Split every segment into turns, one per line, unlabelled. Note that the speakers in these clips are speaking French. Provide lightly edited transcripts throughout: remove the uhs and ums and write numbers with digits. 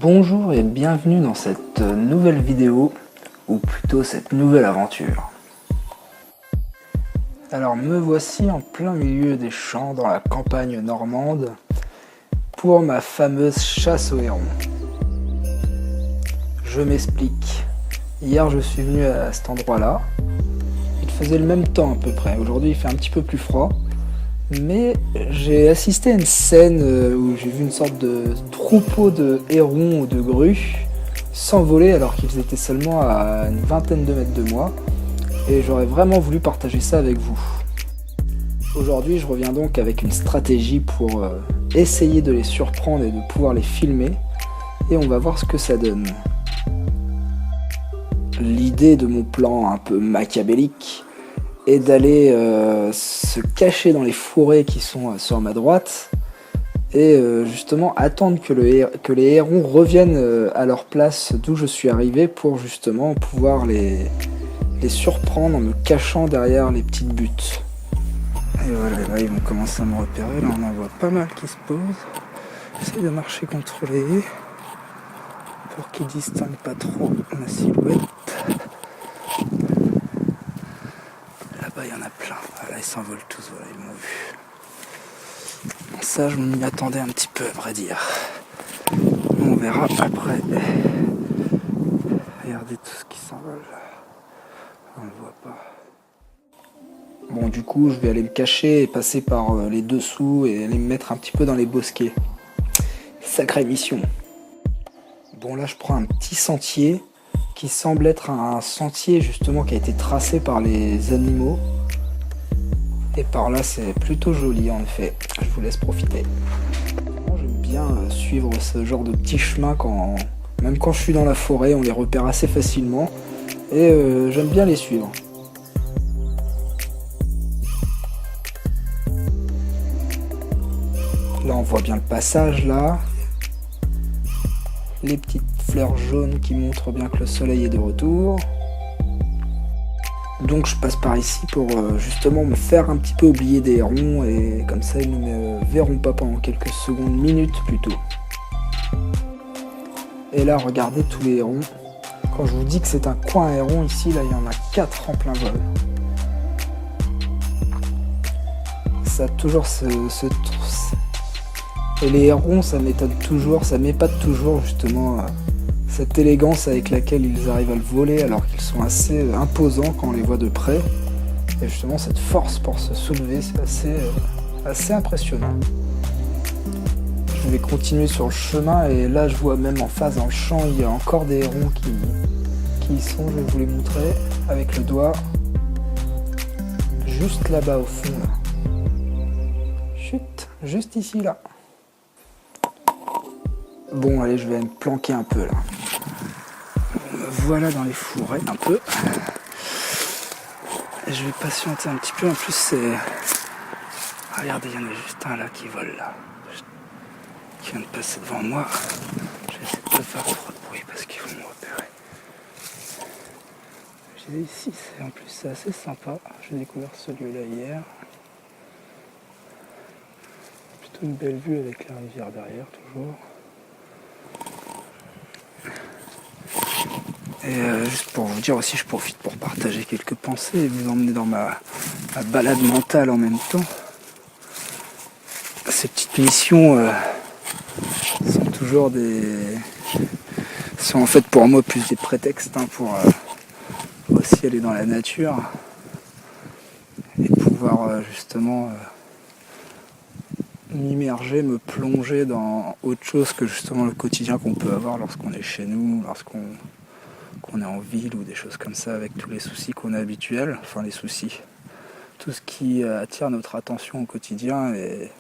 Bonjour et bienvenue dans cette nouvelle vidéo, ou plutôt cette nouvelle aventure. Alors me voici en plein milieu des champs dans la campagne normande pour ma fameuse chasse aux hérons. Je m'explique. Hier je suis venu à cet endroit-là. Il faisait le même temps à peu près. Aujourd'hui il fait un petit peu plus froid. Mais j'ai assisté à une scène où j'ai vu une sorte de troupeau de hérons ou de grues s'envoler alors qu'ils étaient seulement à une vingtaine de mètres de moi. Et j'aurais vraiment voulu partager ça avec vous. Aujourd'hui, je reviens donc avec une stratégie pour essayer de les surprendre et de pouvoir les filmer. Et on va voir ce que ça donne. L'idée de mon plan un peu machiavélique est d'aller se cacher dans les fourrés qui sont sur ma droite et justement attendre que les hérons reviennent à leur place d'où je suis arrivé pour justement pouvoir les surprendre en me cachant derrière les petites buttes. Et voilà, là ils vont commencer à me repérer, là on en voit pas mal qui se posent. J'essaie de marcher contre les haies pour qu'ils distinguent pas trop ma silhouette. Là-bas, il y en a plein. Là, ils s'envolent tous. Voilà, ils m'ont vu. Ça, je m'y attendais un petit peu, à vrai dire. On verra après. Regardez tout ce qui s'envole. On ne le voit pas. Bon, du coup, je vais aller me cacher et passer par les dessous et aller me mettre un petit peu dans les bosquets. Sacrée mission. Bon, là, je prends un petit sentier qui semble être un sentier justement qui a été tracé par les animaux. Et par là c'est plutôt joli en effet, je vous laisse profiter. J'aime bien suivre ce genre de petits chemins même quand je suis dans la forêt, on les repère assez facilement et j'aime bien les suivre. Là on voit bien le passage là. Les petites fleurs jaunes qui montrent bien que le soleil est de retour. Donc je passe par ici pour justement me faire un petit peu oublier des hérons et comme ça ils ne me verront pas pendant quelques secondes, minutes plutôt. Et là regardez tous les hérons. Quand je vous dis que c'est un coin à hérons ici, là il y en a 4 en plein vol. Ça a toujours Et les hérons, ça m'étonne toujours, ça m'épate toujours justement cette élégance avec laquelle ils arrivent à le voler alors qu'ils sont assez imposants quand on les voit de près. Et justement cette force pour se soulever, c'est assez impressionnant. Je vais continuer sur le chemin et là je vois même en face dans le champ, il y a encore des hérons qui y sont, je vais vous les montrer avec le doigt. Juste là-bas au fond. Là. Chut, juste ici là. Bon, allez, je vais me planquer un peu là. Me voilà dans les fourrés un peu. Et je vais patienter un petit peu. En plus, c'est. Regardez, il y en a juste un là qui vole là. Qui vient de passer devant moi. Je vais essayer de pas faire trop de bruit parce qu'ils vont me repérer. J'ai ici, en plus, c'est assez sympa. J'ai découvert ce lieu-là hier. Plutôt une belle vue avec la rivière derrière, toujours. Et juste pour vous dire aussi, je profite pour partager quelques pensées et vous emmener dans ma balade mentale en même temps. Ces petites missions sont toujours sont en fait pour moi plus des prétextes pour aussi aller dans la nature et pouvoir justement m'immerger, me plonger dans autre chose que justement le quotidien qu'on peut avoir lorsqu'on est chez nous, lorsqu'on est en ville ou des choses comme ça avec tous les soucis qu'on a habituels, enfin les soucis, tout ce qui attire notre attention au quotidien et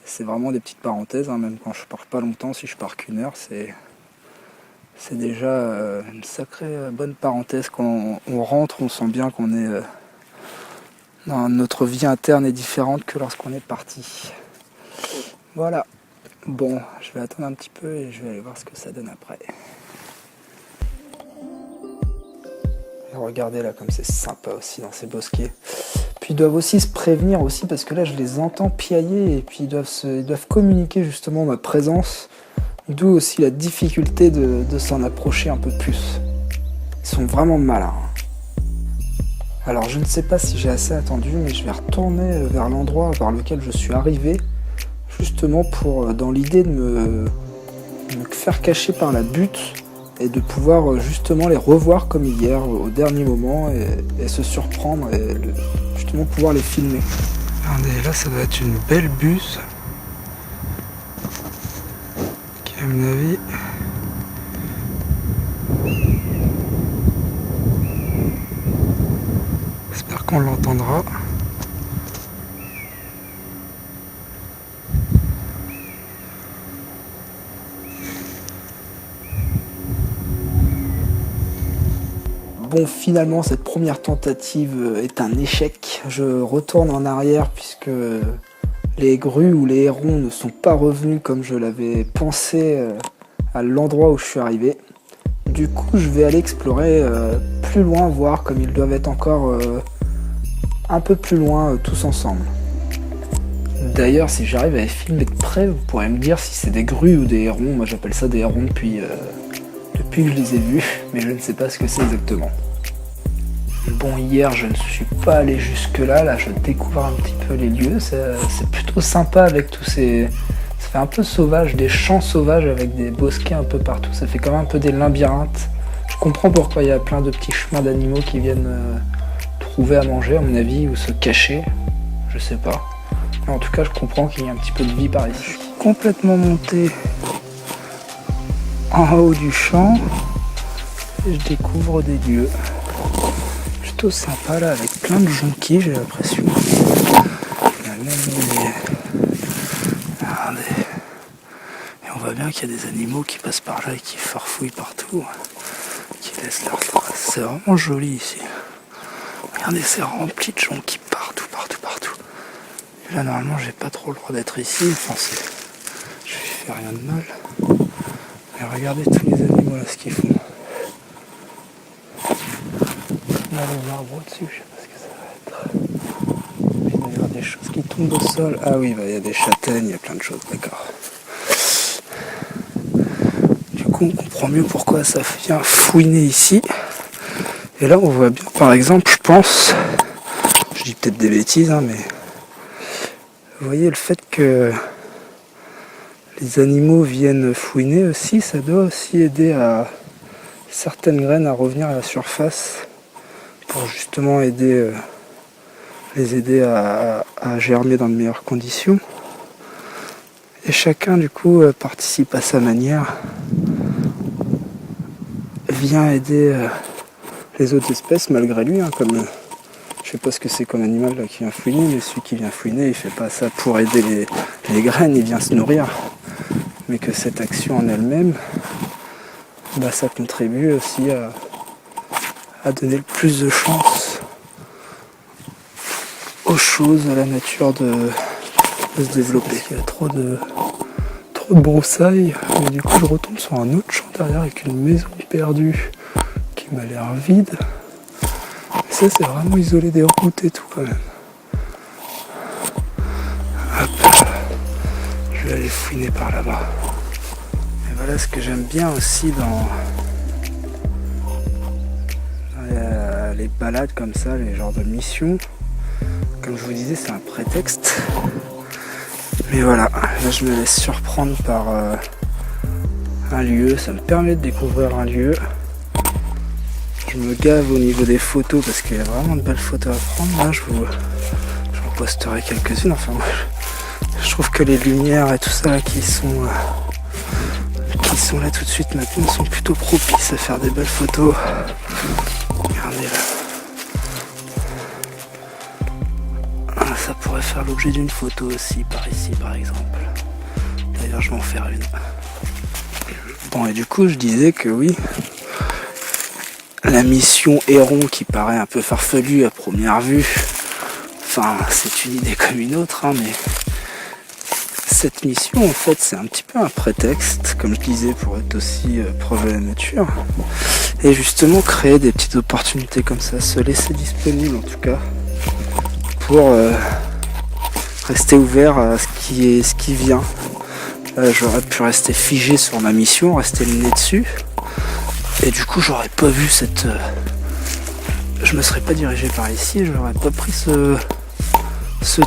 c'est vraiment des petites parenthèses, même quand je pars pas longtemps, si je pars qu'1 heure, c'est déjà une sacrée bonne parenthèse. Quand on rentre, on sent bien qu'on est notre vie interne est différente que lorsqu'on est parti. Voilà, bon, je vais attendre un petit peu et je vais aller voir ce que ça donne après. Et regardez là comme c'est sympa aussi dans ces bosquets. Puis ils doivent aussi se prévenir aussi parce que là je les entends piailler et puis ils doivent communiquer justement ma présence D'où aussi la difficulté de s'en approcher un peu plus. Ils sont vraiment malins. Alors je ne sais pas si j'ai assez attendu, mais je vais retourner vers l'endroit vers lequel je suis arrivé, justement dans l'idée de me faire cacher par la butte et de pouvoir justement les revoir comme hier au dernier moment et se surprendre et justement pouvoir les filmer. Regardez, là ça doit être une belle buse qui, à mon avis, j'espère qu'on l'entendra. Bon, finalement, cette première tentative est un échec. Je retourne en arrière puisque les grues ou les hérons ne sont pas revenus comme je l'avais pensé à l'endroit où je suis arrivé. Du coup, je vais aller explorer plus loin, voir comme ils doivent être encore un peu plus loin tous ensemble. D'ailleurs, si j'arrive à les filmer de près, vous pourrez me dire si c'est des grues ou des hérons. Moi, j'appelle ça des hérons depuis que je les ai vus, mais je ne sais pas ce que c'est exactement. Bon, hier, je ne suis pas allé jusque-là. Là, je découvre un petit peu les lieux. C'est plutôt sympa avec tous ces... Ça fait un peu sauvage, des champs sauvages avec des bosquets un peu partout. Ça fait quand même un peu des labyrinthes. Je comprends pourquoi il y a plein de petits chemins d'animaux qui viennent trouver à manger, à mon avis, ou se cacher. Je sais pas. Mais en tout cas, je comprends qu'il y a un petit peu de vie par ici. Je suis complètement monté en haut du champ et je découvre des lieux plutôt sympa là, avec plein de jonquilles, j'ai l'impression. Il y a même regardez. Et on voit bien qu'il y a des animaux qui passent par là et qui farfouillent partout, qui laissent leurs traces. C'est vraiment joli ici. Regardez, c'est rempli de jonquilles partout. Et là, normalement, j'ai pas trop le droit d'être ici. Enfin, je fais rien de mal. Mais regardez tous les animaux là, ce qu'ils font. Là, les arbres au-dessus, je sais pas ce que ça va être. Il doit y avoir des choses qui tombent au sol. Ah oui, il y a des châtaignes, il y a plein de choses, d'accord. Du coup, on comprend mieux pourquoi ça vient fouiner ici. Et là, on voit bien, par exemple, je pense, je dis peut-être des bêtises, hein, mais vous voyez le fait que les animaux viennent fouiner aussi, ça doit aussi aider à certaines graines à revenir à la surface pour justement les aider à germer dans de meilleures conditions. Et chacun du coup participe à sa manière, vient aider les autres espèces malgré lui, hein, comme je sais pas ce que c'est comme animal là, qui vient fouiner, mais celui qui vient fouiner il fait pas ça pour aider les graines, il vient se nourrir, mais que cette action en elle-même, bah, ça contribue aussi à donner le plus de chance aux choses, à la nature de se développer. Il y a trop de broussailles, et du coup je retombe sur un autre champ derrière avec une maison perdue qui m'a l'air vide. Et ça, c'est vraiment isolé des routes et tout quand même. Hop, je vais aller fouiner par là-bas. Et voilà ce que j'aime bien aussi dans les balades comme ça, les genres de missions. Comme je vous disais, c'est un prétexte. Mais voilà, là je me laisse surprendre par un lieu, ça me permet de découvrir un lieu. Je me gave au niveau des photos parce qu'il y a vraiment de belles photos à prendre. Là, j'en posterai quelques-unes. Enfin, moi, je trouve que les lumières et tout ça là, qui sont là tout de suite maintenant sont plutôt propices à faire des belles photos. Regardez là. Ah, ça pourrait faire l'objet d'une photo aussi par ici par exemple. D'ailleurs, je vais en faire une. Bon, et du coup, je disais que oui, la mission héron qui paraît un peu farfelue à première vue, enfin, c'est une idée comme une autre, hein, mais cette mission, en fait, c'est un petit peu un prétexte, comme je disais, pour être aussi proche de la nature. Et justement, créer des petites opportunités comme ça, se laisser disponible en tout cas, pour rester ouvert à ce qui vient. Là, j'aurais pu rester figé sur ma mission, rester le nez dessus. Et du coup, j'aurais pas vu cette... Je me serais pas dirigé par ici, j'aurais pas pris ce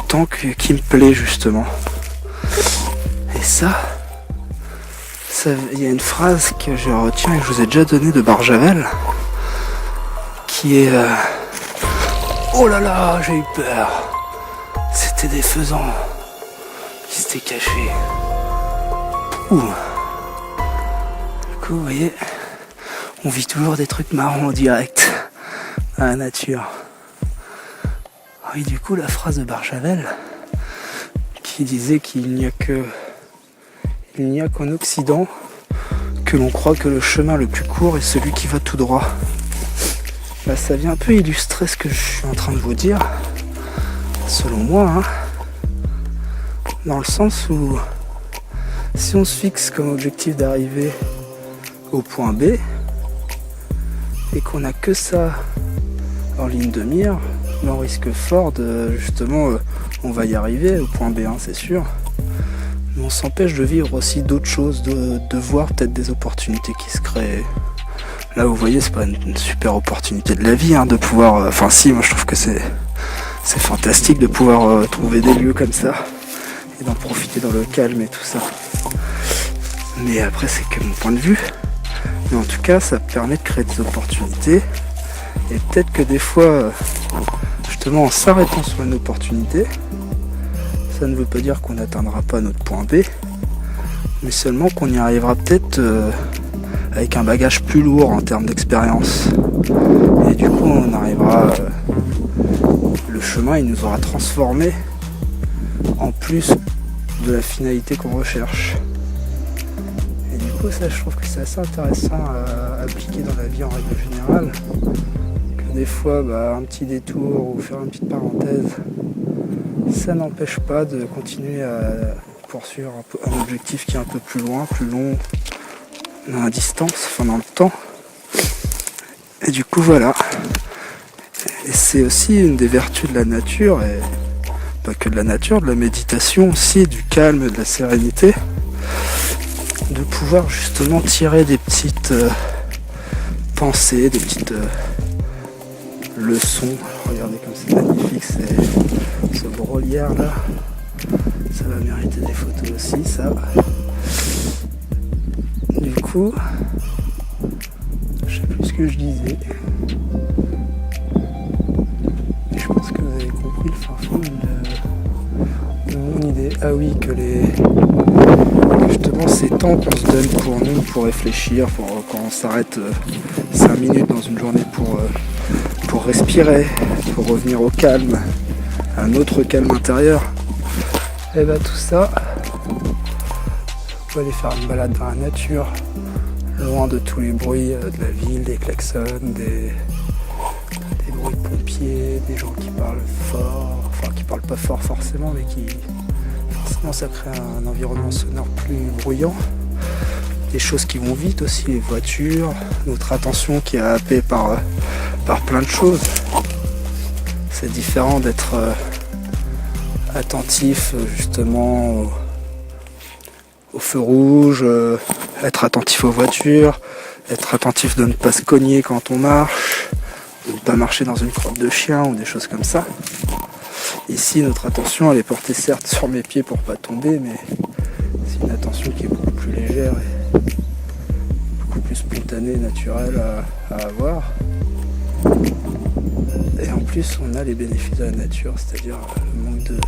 temps qui me plaît justement. Et ça, il y a une phrase que je retiens et que je vous ai déjà donnée de Barjavel, qui est oh là là, j'ai eu peur. C'était des faisans qui s'étaient cachés. Ouh. Du coup, vous voyez, on vit toujours des trucs marrants en direct dans la nature. Oui, du coup, la phrase de Barjavel qui disait qu'il n'y a qu'en Occident que l'on croit que le chemin le plus court est celui qui va tout droit. Bah, ça vient un peu illustrer ce que je suis en train de vous dire, selon moi, hein, dans le sens où si on se fixe comme objectif d'arriver au point B et qu'on n'a que ça en ligne de mire, on risque fort de justement on va y arriver au point B1, c'est sûr, mais on s'empêche de vivre aussi d'autres choses, de voir peut-être des opportunités qui se créent. Là vous voyez, c'est pas une super opportunité de la vie, hein, de pouvoir, enfin si, moi je trouve que c'est fantastique de pouvoir trouver des lieux comme ça et d'en profiter dans le calme et tout ça. Mais après c'est que mon point de vue. Mais en tout cas ça permet de créer des opportunités. Et peut-être que des fois, justement en s'arrêtant sur une opportunité, ça ne veut pas dire qu'on n'atteindra pas notre point B, mais seulement qu'on y arrivera peut-être avec un bagage plus lourd en termes d'expérience. Et du coup on arrivera, le chemin il nous aura transformé en plus de la finalité qu'on recherche. Et du coup ça je trouve que c'est assez intéressant à appliquer dans la vie en règle générale. Que des fois un petit détour ou faire une petite parenthèse, ça n'empêche pas de continuer à poursuivre un objectif qui est un peu plus loin, plus long dans la distance, enfin dans le temps. Et du coup voilà. Et c'est aussi une des vertus de la nature, et pas que de la nature, de la méditation aussi, du calme, de la sérénité, de pouvoir justement tirer des petites pensées, des petites leçons. Regardez comme c'est magnifique, ce brolière là, ça va mériter des photos aussi, ça. Du coup, je sais plus ce que je disais. Et je pense que vous avez compris le fin fond de mon idée. Ah oui, que justement ces temps qu'on se donne pour nous, pour réfléchir, quand on s'arrête 5 minutes dans une journée pour respirer, pour revenir au calme, à un autre calme intérieur, et tout ça, on va aller faire une balade dans la nature, loin de tous les bruits de la ville, des klaxons, des bruits de pompiers, des gens qui parlent fort, enfin qui parlent pas fort forcément, mais qui forcément ça crée un environnement sonore plus bruyant. Des choses qui vont vite aussi, les voitures, notre attention qui est happée par plein de choses. C'est différent d'être attentif justement au feu rouge, être attentif aux voitures, être attentif de ne pas se cogner quand on marche, de ne pas marcher dans une crotte de chien ou des choses comme ça. Ici, notre attention elle est portée certes sur mes pieds pour pas tomber, mais c'est une attention qui est beaucoup plus légère et beaucoup plus spontanée, naturelle à avoir. Et en plus, on a les bénéfices de la nature, c'est-à-dire le manque de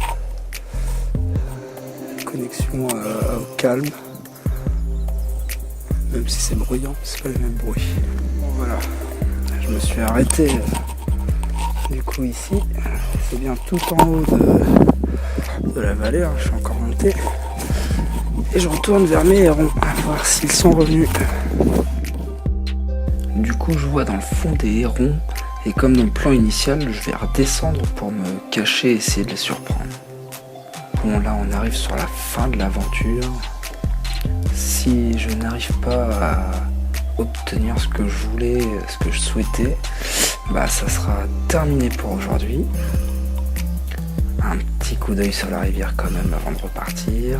connexion au calme. Même si c'est bruyant, c'est pas le même bruit. Bon, voilà, je me suis arrêté du coup ici. C'est bien tout en haut de la vallée, hein. Je suis encore monté. Et je retourne vers mes hérons, à voir s'ils sont revenus. Du coup, je vois dans le fond des hérons. Et comme dans le plan initial, je vais redescendre pour me cacher et essayer de les surprendre. Bon, là on arrive sur la fin de l'aventure. Si je n'arrive pas à obtenir ce que je voulais, ce que je souhaitais, ça sera terminé pour aujourd'hui. Un petit coup d'œil sur la rivière quand même avant de repartir.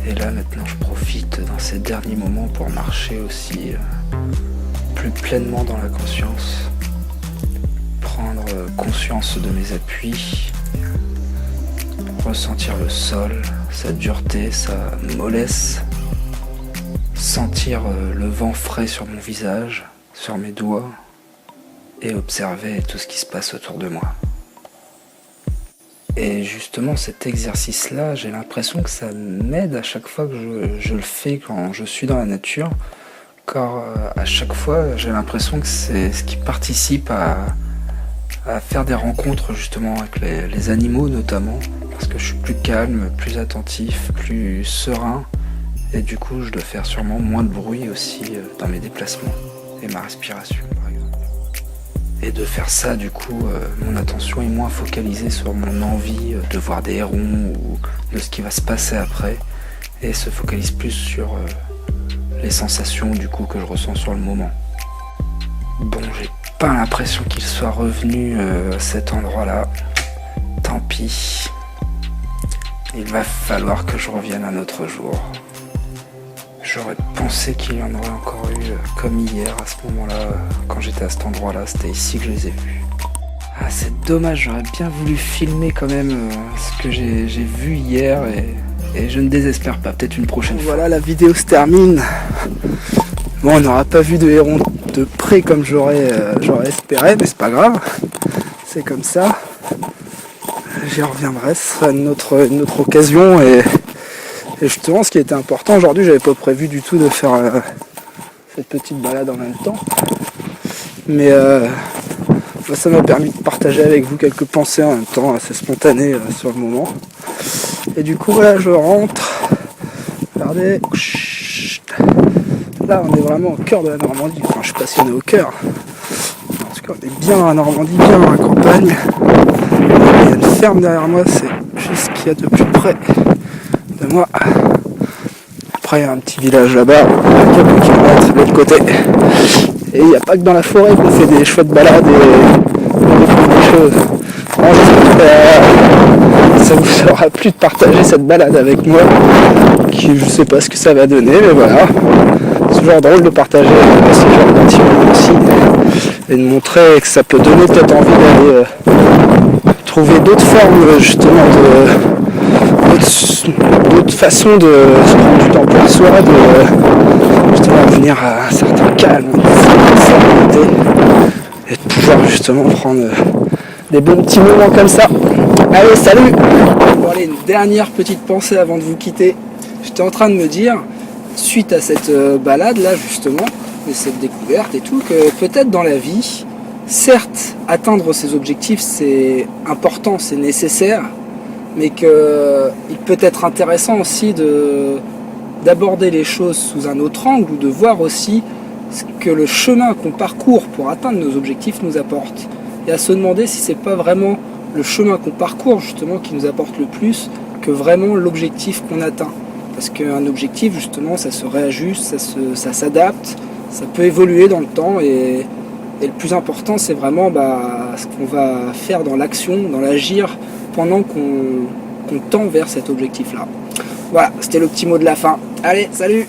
Et là maintenant je profite dans ces derniers moments pour marcher aussi plus pleinement dans la conscience, prendre conscience de mes appuis, ressentir le sol, sa dureté, sa mollesse, sentir le vent frais sur mon visage, sur mes doigts et observer tout ce qui se passe autour de moi. Et justement cet exercice-là, j'ai l'impression que ça m'aide à chaque fois que je le fais quand je suis dans la nature, car à chaque fois j'ai l'impression que c'est ce qui participe à faire des rencontres justement avec les animaux notamment, parce que je suis plus calme, plus attentif, plus serein, et du coup je dois faire sûrement moins de bruit aussi dans mes déplacements et ma respiration par exemple. Et de faire ça, du coup, mon attention est moins focalisée sur mon envie de voir des hérons ou de ce qui va se passer après, et se focalise plus sur les sensations du coup que je ressens sur le moment. Bon, j'ai pas l'impression qu'il soit revenu à cet endroit-là. Tant pis. Il va falloir que je revienne un autre jour. J'aurais pensé qu'il y en aurait encore eu comme hier à ce moment-là, quand j'étais à cet endroit-là, c'était ici que je les ai vus. Ah, c'est dommage, j'aurais bien voulu filmer quand même ce que j'ai vu hier et je ne désespère pas, peut-être une prochaine fois. Voilà, la vidéo se termine. Bon, on n'aura pas vu de héron de près comme j'aurais espéré, mais c'est pas grave, c'est comme ça. J'y reviendrai, ce sera une autre occasion et justement, ce qui était important aujourd'hui, j'avais pas prévu du tout de faire cette petite balade en même temps. Mais ça m'a permis de partager avec vous quelques pensées en même temps, assez spontanées sur le moment. Et du coup, voilà, je rentre. Regardez. Là, on est vraiment au cœur de la Normandie. Enfin, je sais pas si on est au cœur. En tout cas, on est bien en Normandie, bien dans la campagne. Il y a une ferme derrière moi, c'est juste ce qu'il y a de plus près de moi. Après il y a un petit village là-bas, à quelques kilomètres de l'autre côté. Et il n'y a pas que dans la forêt qu'on fait des chouettes balades et on découvre des choses. Bon, j'espère que ça vous aura plu de partager cette balade avec moi, qui je sais pas ce que ça va donner, mais voilà. C'est toujours drôle de partager ce genre de petits moments aussi et de montrer que ça peut donner peut-être envie d'aller trouver d'autres formes justement d'autres façons de se prendre du temps pour soi, de justement venir à un certain calme, une certaine sérénité, et de pouvoir justement prendre des bons petits moments comme ça. Allez, salut! Bon allez, une dernière petite pensée avant de vous quitter. J'étais en train de me dire, suite à cette balade là justement, et cette découverte et tout, que peut-être dans la vie, certes, atteindre ses objectifs c'est important, c'est nécessaire, mais qu'il peut être intéressant aussi d'aborder les choses sous un autre angle ou de voir aussi ce que le chemin qu'on parcourt pour atteindre nos objectifs nous apporte. Et à se demander si c'est pas vraiment le chemin qu'on parcourt justement qui nous apporte le plus que vraiment l'objectif qu'on atteint. Parce qu'un objectif justement ça se réajuste, ça s'adapte, ça peut évoluer dans le temps et le plus important c'est vraiment ce qu'on va faire dans l'action, dans l'agir pendant qu'on tend vers cet objectif-là. Voilà, c'était le petit mot de la fin. Allez, salut!